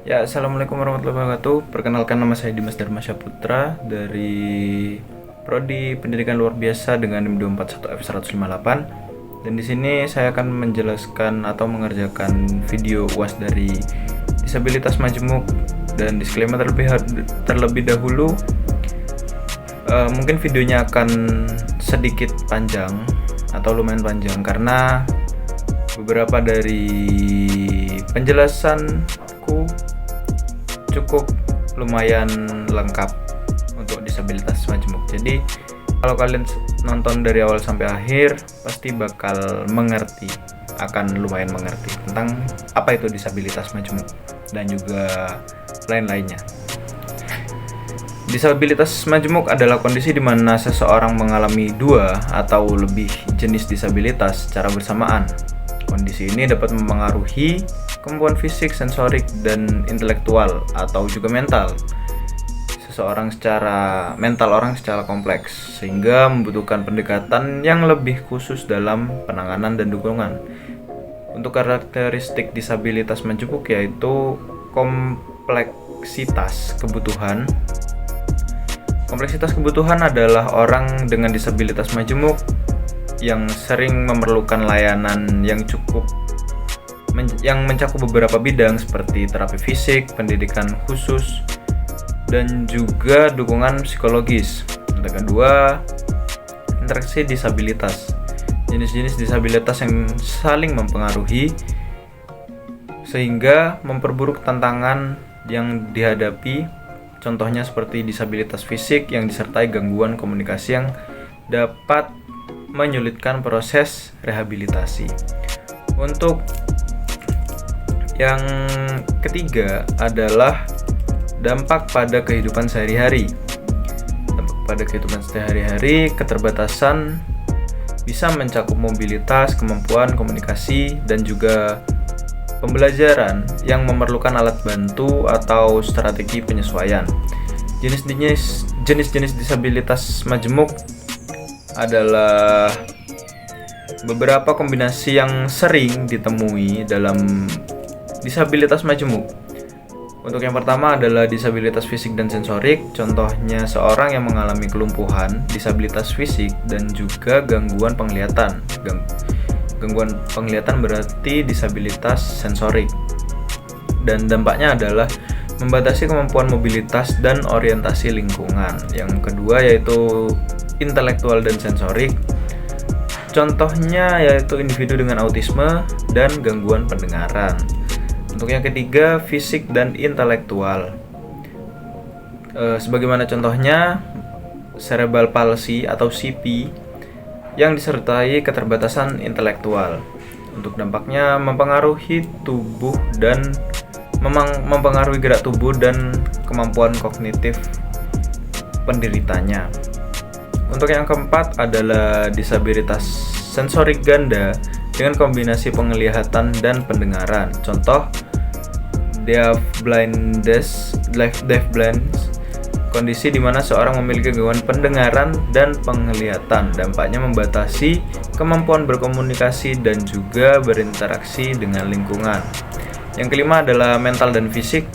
Ya, assalamualaikum warahmatullahi wabarakatuh. Perkenalkan, nama saya Dimas Dharma Syaputra dari Prodi Pendidikan Luar Biasa dengan NIM 241F158. Dan di sini saya akan menjelaskan atau mengerjakan video UAS dari disabilitas majemuk. Dan disclaimer terlebih dahulu, mungkin videonya akan sedikit panjang atau lumayan panjang karena beberapa dari penjelasanku cukup lumayan lengkap untuk disabilitas majemuk. Jadi kalau kalian nonton dari awal sampai akhir pasti bakal mengerti, akan lumayan mengerti tentang apa itu disabilitas majemuk dan juga lain-lainnya. Disabilitas majemuk adalah kondisi di mana seseorang mengalami dua atau lebih jenis disabilitas secara bersamaan. Kondisi ini dapat mempengaruhi kemampuan fisik, sensorik, dan intelektual atau juga mental orang secara kompleks, sehingga membutuhkan pendekatan yang lebih khusus dalam penanganan dan dukungan. Untuk karakteristik disabilitas majemuk yaitu kompleksitas kebutuhan. Kompleksitas kebutuhan adalah orang dengan disabilitas majemuk yang sering memerlukan layanan yang mencakup beberapa bidang seperti terapi fisik, pendidikan khusus, dan juga dukungan psikologis. Yang kedua, interaksi disabilitas. Jenis-jenis disabilitas yang saling mempengaruhi sehingga memperburuk tantangan yang dihadapi. Contohnya seperti disabilitas fisik yang disertai gangguan komunikasi yang dapat menyulitkan proses rehabilitasi. Untuk yang ketiga adalah dampak pada kehidupan sehari-hari. Dampak pada kehidupan sehari-hari, keterbatasan bisa mencakup mobilitas, kemampuan komunikasi, dan juga pembelajaran yang memerlukan alat bantu atau strategi penyesuaian. Jenis-jenis disabilitas majemuk adalah beberapa kombinasi yang sering ditemui dalam disabilitas majemuk. Untuk yang pertama adalah disabilitas fisik dan sensorik. Contohnya seorang yang mengalami kelumpuhan, disabilitas fisik, dan juga gangguan penglihatan. Gangguan penglihatan berarti disabilitas sensorik. Dan dampaknya adalah membatasi kemampuan mobilitas dan orientasi lingkungan. Yang kedua yaitu intelektual dan sensorik. Contohnya yaitu individu dengan autisme dan gangguan pendengaran. Untuk yang ketiga, fisik dan intelektual. Sebagaimana contohnya cerebral palsy atau CP yang disertai keterbatasan intelektual. Untuk dampaknya mempengaruhi tubuh dan mempengaruhi gerak tubuh dan kemampuan kognitif penderitanya. Untuk yang keempat adalah disabilitas sensorik ganda dengan kombinasi penglihatan dan pendengaran. Contoh deaf blindness, kondisi di mana seorang memiliki gangguan pendengaran dan penglihatan. Dampaknya membatasi kemampuan berkomunikasi dan juga berinteraksi dengan lingkungan. Yang kelima adalah mental dan fisik.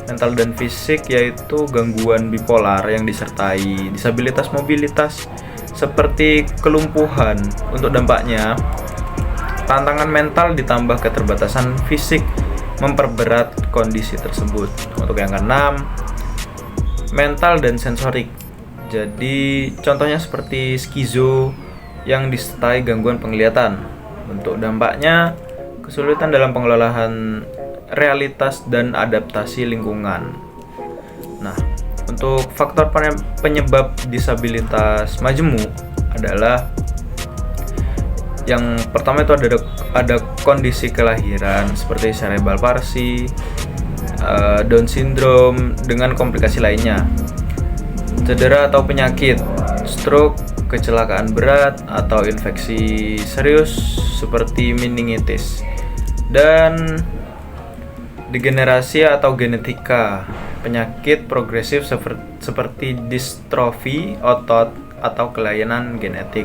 Mental dan fisik yaitu gangguan bipolar yang disertai disabilitas mobilitas seperti kelumpuhan. Untuk dampaknya, tantangan mental ditambah keterbatasan fisik memperberat kondisi tersebut. Untuk yang keenam, mental dan sensorik. Jadi contohnya seperti skizo yang disertai gangguan penglihatan. Untuk dampaknya, kesulitan dalam pengelolaan realitas dan adaptasi lingkungan. Nah, untuk faktor penyebab disabilitas majemuk adalah yang pertama itu ada kondisi kelahiran seperti cerebral palsy, Down syndrome dengan komplikasi lainnya, cedera atau penyakit, stroke, kecelakaan berat atau infeksi serius seperti meningitis, dan degenerasi atau genetika, penyakit progresif seperti distrofi otot atau kelainan genetik.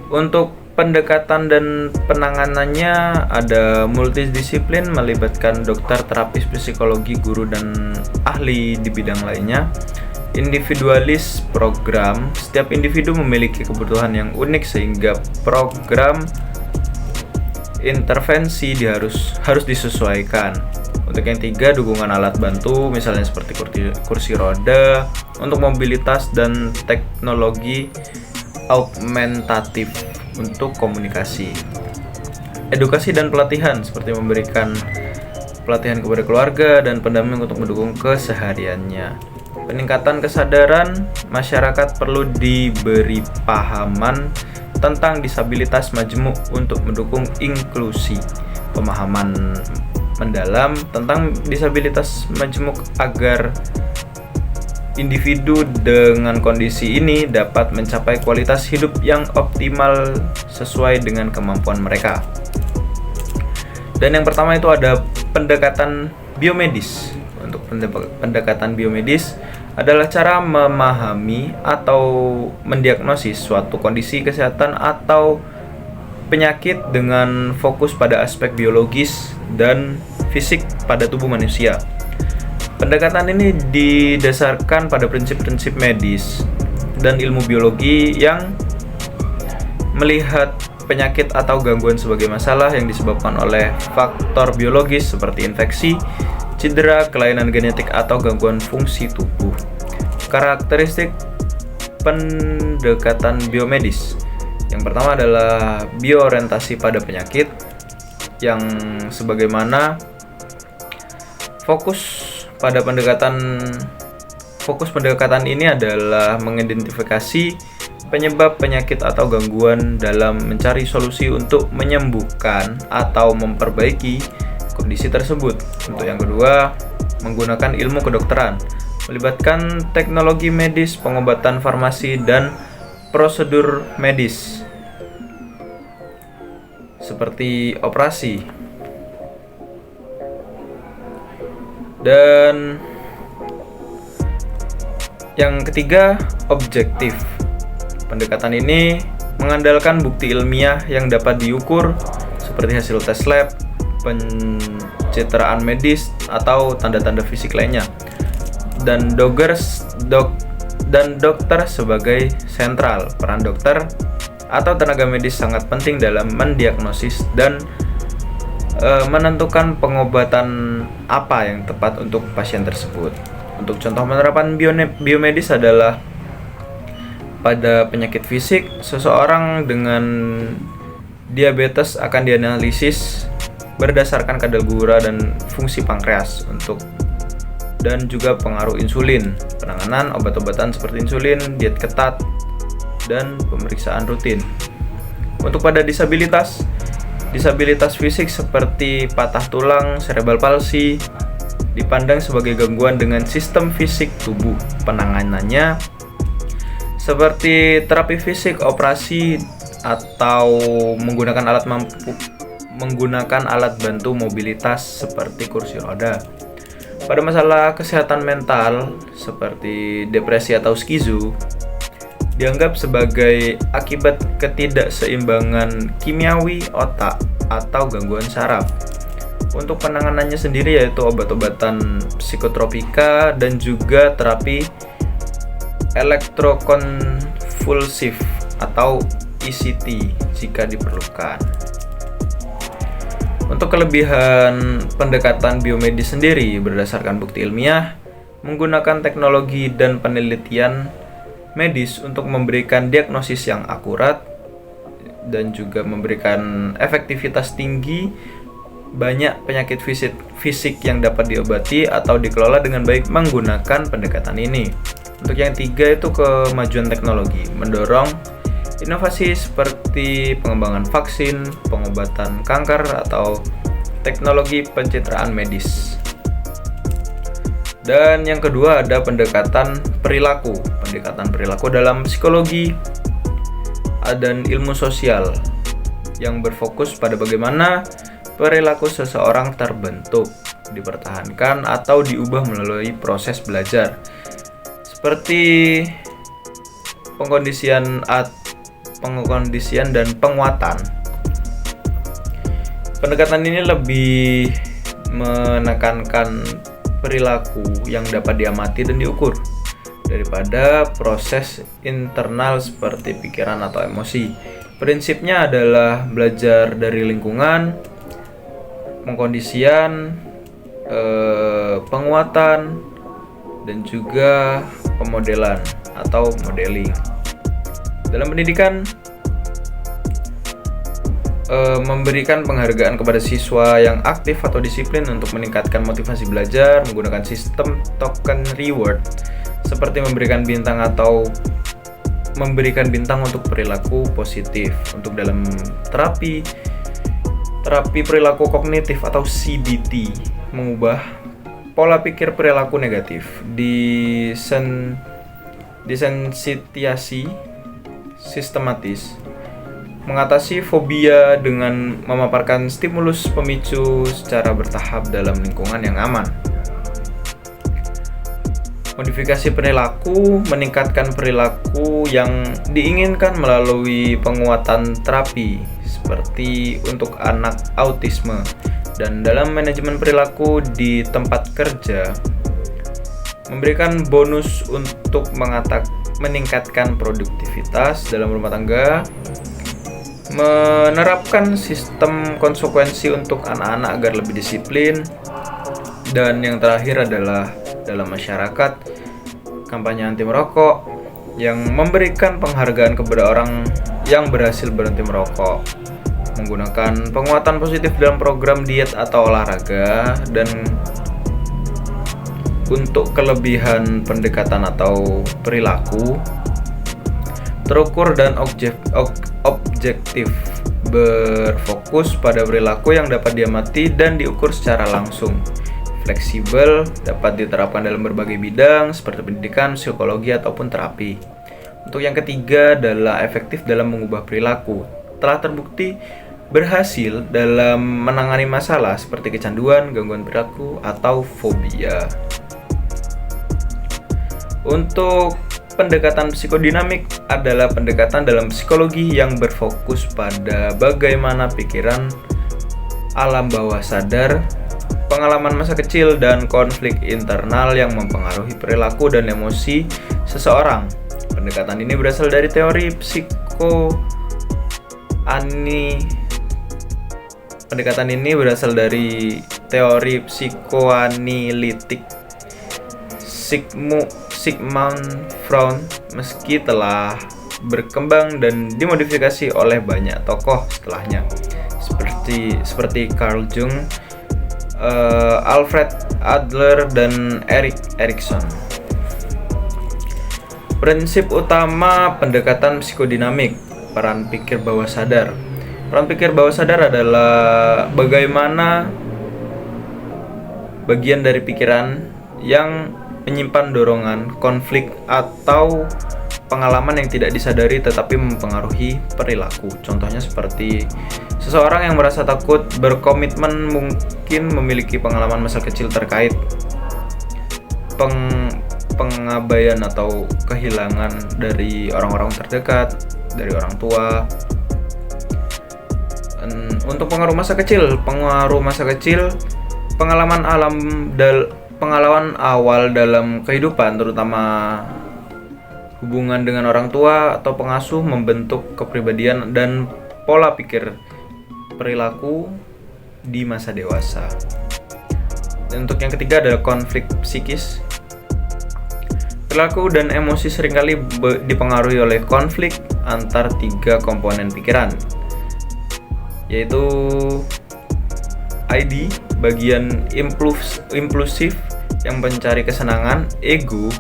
Untuk pendekatan dan penanganannya ada multidisiplin, melibatkan dokter, terapis, psikologi, guru, dan ahli di bidang lainnya. Individualis program, setiap individu memiliki kebutuhan yang unik sehingga program intervensi harus disesuaikan. Untuk yang tiga, dukungan alat bantu, misalnya seperti kursi roda untuk mobilitas dan teknologi augmentatif untuk komunikasi. Edukasi dan pelatihan, seperti memberikan pelatihan kepada keluarga dan pendamping untuk mendukung kesehariannya. Peningkatan kesadaran masyarakat, perlu diberi pahaman tentang disabilitas majemuk untuk mendukung inklusi. Pemahaman mendalam tentang disabilitas majemuk agar individu dengan kondisi ini dapat mencapai kualitas hidup yang optimal sesuai dengan kemampuan mereka. Dan yang pertama itu ada pendekatan biomedis. Untuk pendekatan biomedis adalah cara memahami atau mendiagnosis suatu kondisi kesehatan atau penyakit dengan fokus pada aspek biologis dan fisik pada tubuh manusia. Pendekatan ini didasarkan pada prinsip-prinsip medis dan ilmu biologi yang melihat penyakit atau gangguan sebagai masalah yang disebabkan oleh faktor biologis seperti infeksi, cedera, kelainan genetik, atau gangguan fungsi tubuh. Karakteristik pendekatan biomedis. Yang pertama adalah bioorientasi pada penyakit, yang sebagaimana fokus pendekatan ini adalah mengidentifikasi penyebab penyakit atau gangguan dalam mencari solusi untuk menyembuhkan atau memperbaiki kondisi tersebut. Untuk yang kedua, menggunakan ilmu kedokteran, melibatkan teknologi medis, pengobatan farmasi, dan prosedur medis seperti operasi. Dan yang ketiga, objektif. Pendekatan ini mengandalkan bukti ilmiah yang dapat diukur seperti hasil tes lab, pencitraan medis, atau tanda-tanda fisik lainnya. Dan dokter sebagai sentral. Peran dokter atau tenaga medis sangat penting dalam mendiagnosis dan menentukan pengobatan apa yang tepat untuk pasien tersebut. Untuk contoh penerapan biomedis adalah pada penyakit fisik, seseorang dengan diabetes akan dianalisis berdasarkan kadar gula dan fungsi pankreas dan juga pengaruh insulin, penanganan obat-obatan seperti insulin, diet ketat, dan pemeriksaan rutin. Untuk pada disabilitas fisik seperti patah tulang, cerebral palsy dipandang sebagai gangguan dengan sistem fisik tubuh. Penanganannya seperti terapi fisik, operasi, atau menggunakan alat bantu mobilitas seperti kursi roda. Pada masalah kesehatan mental seperti depresi atau skizo, dianggap sebagai akibat ketidakseimbangan kimiawi otak atau gangguan saraf. Untuk penanganannya sendiri yaitu obat-obatan psikotropika dan juga terapi elektrokonvulsif atau ECT jika diperlukan. Untuk kelebihan pendekatan biomedis sendiri berdasarkan bukti ilmiah, menggunakan teknologi dan penelitian medis untuk memberikan diagnosis yang akurat dan juga memberikan efektivitas tinggi. Banyak penyakit fisik yang dapat diobati atau dikelola dengan baik menggunakan pendekatan ini. Untuk yang tiga itu kemajuan teknologi, mendorong inovasi seperti pengembangan vaksin, pengobatan kanker, atau teknologi pencitraan medis. Dan yang kedua ada pendekatan perilaku. Pendekatan perilaku dalam psikologi dan ilmu sosial yang berfokus pada bagaimana perilaku seseorang terbentuk, dipertahankan, atau diubah melalui proses belajar. Seperti pengkondisian, dan penguatan. Pendekatan ini lebih menekankan perilaku yang dapat diamati dan diukur daripada proses internal seperti pikiran atau emosi. Prinsipnya adalah belajar dari lingkungan, pengkondisian, penguatan, dan juga pemodelan atau modeling. Dalam pendidikan, memberikan penghargaan kepada siswa yang aktif atau disiplin untuk meningkatkan motivasi belajar menggunakan sistem token reward seperti memberikan bintang atau memberikan bintang untuk perilaku positif. Untuk dalam terapi perilaku kognitif atau CBT, mengubah pola pikir perilaku negatif, desensitasi sistematis, mengatasi fobia dengan memaparkan stimulus pemicu secara bertahap dalam lingkungan yang aman. Modifikasi perilaku, meningkatkan perilaku yang diinginkan melalui penguatan terapi seperti untuk anak autisme. Dan dalam manajemen perilaku di tempat kerja, memberikan bonus untuk meningkatkan produktivitas dalam rumah tangga, menerapkan sistem konsekuensi untuk anak-anak agar lebih disiplin, dan yang terakhir adalah dalam masyarakat, kampanye anti merokok yang memberikan penghargaan kepada orang yang berhasil berhenti merokok, menggunakan penguatan positif dalam program diet atau olahraga, dan untuk kelebihan pendekatan atau perilaku terukur dan objektif, berfokus pada perilaku yang dapat diamati dan diukur secara langsung, fleksibel, dapat diterapkan dalam berbagai bidang seperti pendidikan, psikologi, ataupun terapi. Untuk yang ketiga adalah efektif dalam mengubah perilaku, telah terbukti berhasil dalam menangani masalah seperti kecanduan, gangguan perilaku, atau fobia. Untuk pendekatan psikodinamik adalah pendekatan dalam psikologi yang berfokus pada bagaimana pikiran, alam bawah sadar, pengalaman masa kecil, dan konflik internal yang mempengaruhi perilaku dan emosi seseorang. Pendekatan ini berasal dari teori psikoanalitik Sigmund Freud, meski telah berkembang dan dimodifikasi oleh banyak tokoh setelahnya seperti Carl Jung, Alfred Adler, dan Erik Erikson. Prinsip utama pendekatan psikodinamik, peran pikir bawah sadar. Peran pikir bawah sadar adalah bagaimana bagian dari pikiran yang menyimpan dorongan, konflik, atau pengalaman yang tidak disadari tetapi mempengaruhi perilaku. Contohnya seperti seseorang yang merasa takut berkomitmen mungkin memiliki pengalaman masa kecil terkait pengabaian atau kehilangan dari orang-orang terdekat, dari orang tua. Untuk pengaruh masa kecil, pengalaman awal dalam kehidupan, terutama hubungan dengan orang tua atau pengasuh, membentuk kepribadian dan pola pikir perilaku di masa dewasa. Dan untuk yang ketiga adalah konflik psikis. Perilaku dan emosi seringkali dipengaruhi oleh konflik antar tiga komponen pikiran, yaitu ID, bagian impulsif yang mencari kesenangan, ego,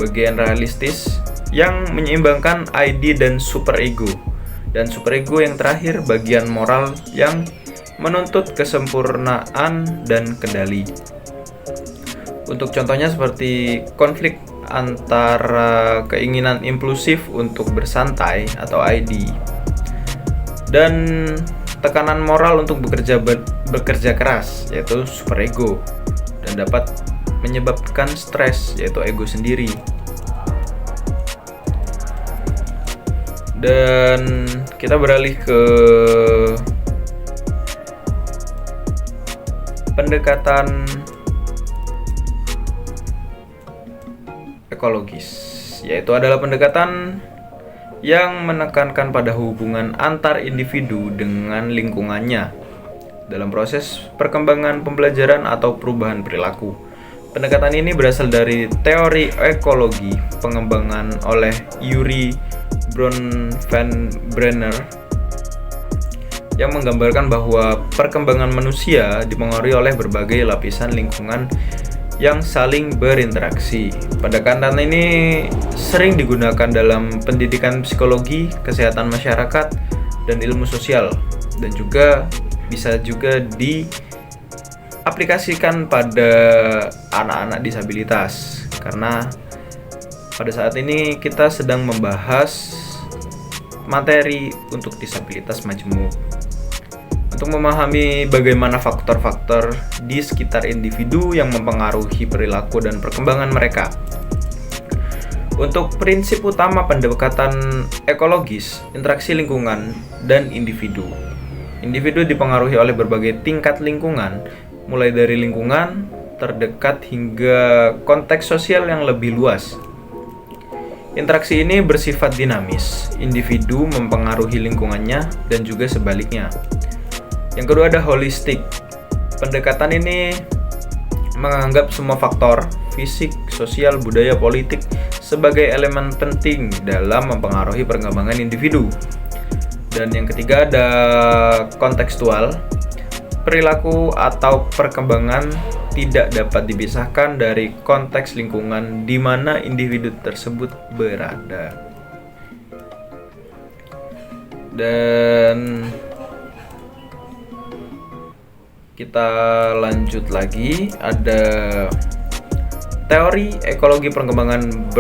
bagian realistis yang menyeimbangkan ID dan superego, dan superego yang terakhir bagian moral yang menuntut kesempurnaan dan kendali. Untuk contohnya seperti konflik antara keinginan impulsif untuk bersantai atau ID dan tekanan moral untuk bekerja keras, yaitu superego, dan dapat menyebabkan stres, yaitu ego sendiri. Dan kita beralih ke pendekatan ekologis, yaitu adalah pendekatan yang menekankan pada hubungan antar individu dengan lingkungannya dalam proses perkembangan pembelajaran atau perubahan perilaku. Pendekatan ini berasal dari teori ekologi pengembangan oleh Yuri Bronfenbrenner yang menggambarkan bahwa perkembangan manusia dipengaruhi oleh berbagai lapisan lingkungan yang saling berinteraksi. Pendekatan ini sering digunakan dalam pendidikan psikologi, kesehatan masyarakat, dan ilmu sosial, dan juga bisa juga diaplikasikan pada anak-anak disabilitas, karena pada saat ini kita sedang membahas materi untuk disabilitas majemuk. Untuk memahami bagaimana faktor-faktor di sekitar individu yang mempengaruhi perilaku dan perkembangan mereka. Untuk prinsip utama pendekatan ekologis, interaksi lingkungan dan individu. Individu dipengaruhi oleh berbagai tingkat lingkungan, mulai dari lingkungan terdekat hingga konteks sosial yang lebih luas. Interaksi ini bersifat dinamis, individu mempengaruhi lingkungannya dan juga sebaliknya. Yang kedua ada holistik. Pendekatan ini menganggap semua faktor fisik, sosial, budaya, politik sebagai elemen penting dalam mempengaruhi perkembangan individu. Dan yang ketiga ada kontekstual. Perilaku atau perkembangan tidak dapat dipisahkan dari konteks lingkungan di mana individu tersebut berada. Dan kita lanjut lagi, ada teori ekologi perkembangan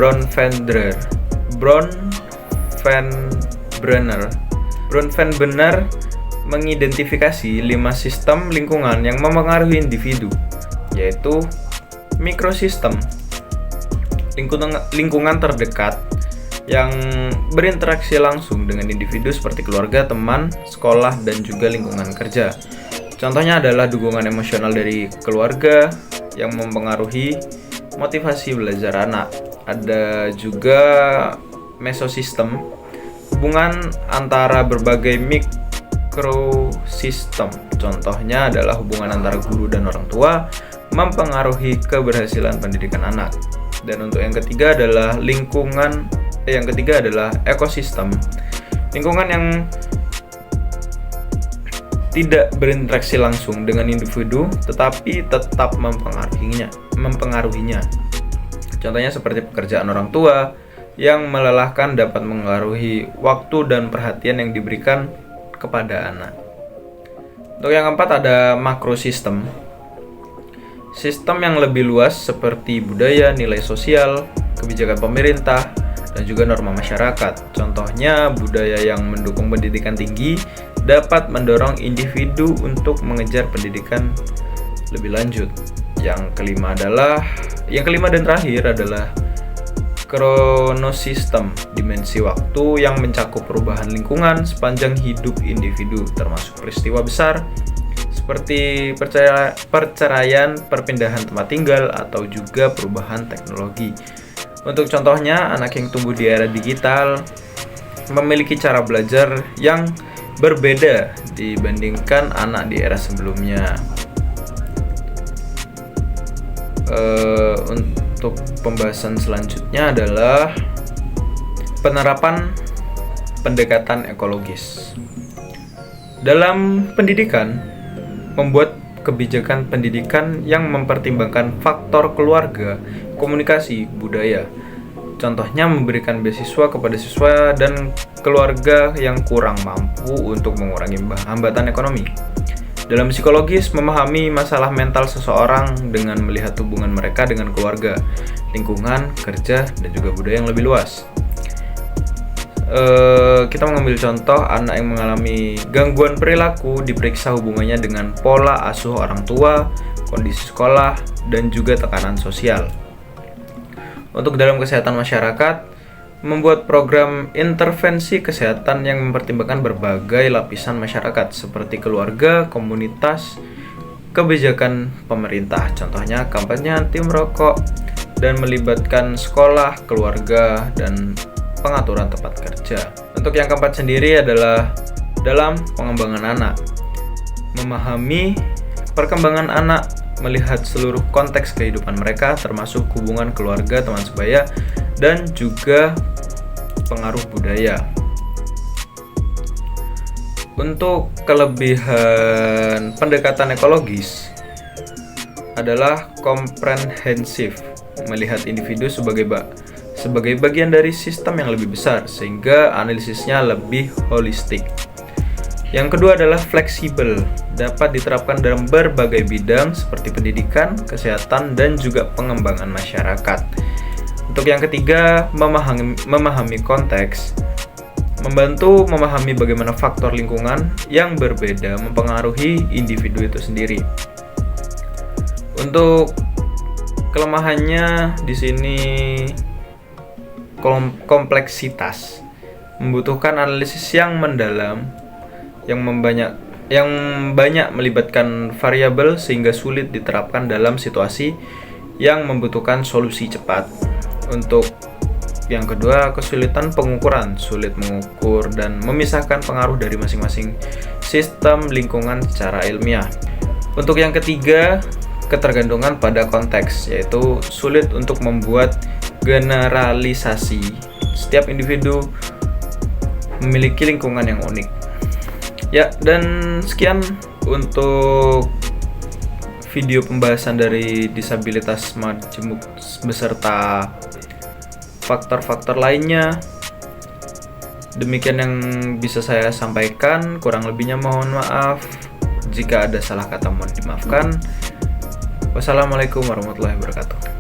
Bronfenbrenner mengidentifikasi 5 sistem lingkungan yang mempengaruhi individu, yaitu mikrosistem, lingkungan terdekat yang berinteraksi langsung dengan individu seperti keluarga, teman, sekolah, dan juga lingkungan kerja. Contohnya adalah dukungan emosional dari keluarga yang mempengaruhi motivasi belajar anak. Ada juga mesosistem, hubungan antara berbagai mikrosistem. Contohnya adalah hubungan antara guru dan orang tua mempengaruhi keberhasilan pendidikan anak. Dan untuk yang ketiga adalah ekosistem. Lingkungan yang tidak berinteraksi langsung dengan individu tetapi tetap mempengaruhinya. Contohnya seperti pekerjaan orang tua yang melelahkan dapat mengaruhi waktu dan perhatian yang diberikan kepada anak. Untuk yang keempat ada makrosistem. Sistem yang lebih luas seperti budaya, nilai sosial, kebijakan pemerintah, dan juga norma masyarakat. Contohnya budaya yang mendukung pendidikan tinggi dapat mendorong individu untuk mengejar pendidikan lebih lanjut. Yang kelima dan terakhir adalah kronosistem, dimensi waktu yang mencakup perubahan lingkungan sepanjang hidup individu, termasuk peristiwa besar seperti perceraian, perpindahan tempat tinggal, atau juga perubahan teknologi. Untuk contohnya, anak yang tumbuh di era digital memiliki cara belajar yang berbeda dibandingkan anak di era sebelumnya. Untuk pembahasan selanjutnya adalah penerapan pendekatan ekologis. Dalam pendidikan, membuat kebijakan pendidikan yang mempertimbangkan faktor keluarga, komunikasi, budaya. Contohnya memberikan beasiswa kepada siswa dan keluarga yang kurang mampu untuk mengurangi hambatan ekonomi. Dalam psikologis, memahami masalah mental seseorang dengan melihat hubungan mereka dengan keluarga, lingkungan, kerja, dan juga budaya yang lebih luas. Kita mengambil contoh anak yang mengalami gangguan perilaku diperiksa hubungannya dengan pola asuh orang tua, kondisi sekolah, dan juga tekanan sosial. Untuk dalam kesehatan masyarakat, membuat program intervensi kesehatan yang mempertimbangkan berbagai lapisan masyarakat seperti keluarga, komunitas, kebijakan pemerintah. Contohnya kampanye anti merokok dan melibatkan sekolah, keluarga, dan pengaturan tempat kerja. Untuk yang keempat sendiri adalah dalam pengembangan anak. Memahami perkembangan anak, melihat seluruh konteks kehidupan mereka termasuk hubungan keluarga, teman sebaya, dan juga pengaruh budaya. Untuk kelebihan pendekatan ekologis adalah komprehensif, melihat individu sebagai bagian dari sistem yang lebih besar sehingga analisisnya lebih holistik. Yang kedua adalah fleksibel, dapat diterapkan dalam berbagai bidang seperti pendidikan, kesehatan, dan juga pengembangan masyarakat. Untuk yang ketiga, memahami konteks, membantu memahami bagaimana faktor lingkungan yang berbeda mempengaruhi individu itu sendiri. Untuk kelemahannya di sini kompleksitas, membutuhkan analisis yang mendalam, yang banyak melibatkan variabel sehingga sulit diterapkan dalam situasi yang membutuhkan solusi cepat. Untuk yang kedua, kesulitan pengukuran, sulit mengukur dan memisahkan pengaruh dari masing-masing sistem lingkungan secara ilmiah. Untuk yang ketiga, ketergantungan pada konteks, yaitu sulit untuk membuat generalisasi. Setiap individu memiliki lingkungan yang unik. Ya, dan sekian untuk video pembahasan dari disabilitas majemuk beserta faktor-faktor lainnya. Demikian yang bisa saya sampaikan, kurang lebihnya mohon maaf. Jika ada salah kata mohon dimaafkan. Wassalamualaikum warahmatullahi wabarakatuh.